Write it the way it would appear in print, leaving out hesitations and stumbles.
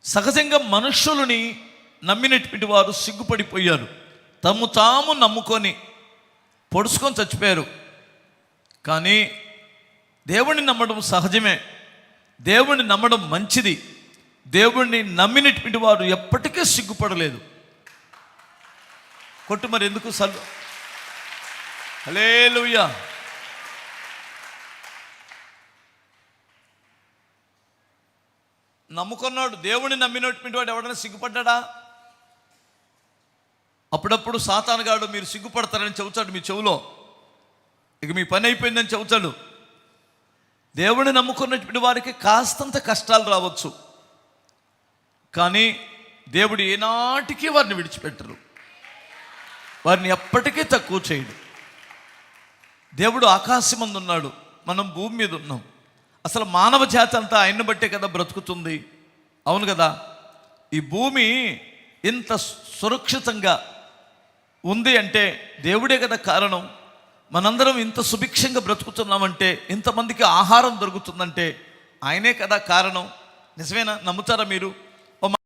సహజంగా మనుషులని నమ్మినటువంటి వారు సిగ్గుపడిపోయారు. తము తాము నమ్ముకొని పొడుచుకొని చచ్చిపోయారు. కానీ దేవుణ్ణి నమ్మడం సహజమే, దేవుణ్ణి నమ్మడం మంచిది. దేవుణ్ణి నమ్మినటువంటి వారు ఎప్పటికీ సిగ్గుపడలేదు. కొట్టు మరి ఎందుకు సల్లు. హల్లెలూయా. నమ్ముకున్నాడు, దేవుణ్ణి నమ్మినటువంటి వాడు ఎవడైనా సిగ్గుపడ్డా? అప్పుడప్పుడు సాతానుగాడు మీరు సిగ్గుపడతారని చెబుతాడు మీ చెవులో, ఇక మీ పని అయిపోయిందని చెబుతాడు. దేవుణ్ణి నమ్ముకున్నటువంటి వారికి కాస్తంత కష్టాలు రావచ్చు, కానీ దేవుడు ఏనాటికి వారిని విడిచిపెట్టరు, వారిని ఎప్పటికీ తక్కువ చేయడు. దేవుడు ఆకాశమందు ఉన్నాడు, మనం భూమి మీద ఉన్నాం. అసలు మానవ జాతి అంతా ఆయన్ని బట్టే కదా బ్రతుకుతుంది, అవును కదా? ఈ భూమి ఇంత సురక్షితంగా ఉంది అంటే దేవుడే కదా కారణం. మనందరం ఇంత సుభిక్షంగా బ్రతుకుతున్నామంటే, ఇంతమందికి ఆహారం దొరుకుతుందంటే ఆయనే కదా కారణం. నిజమేనా? నమ్ముతారా మీరు?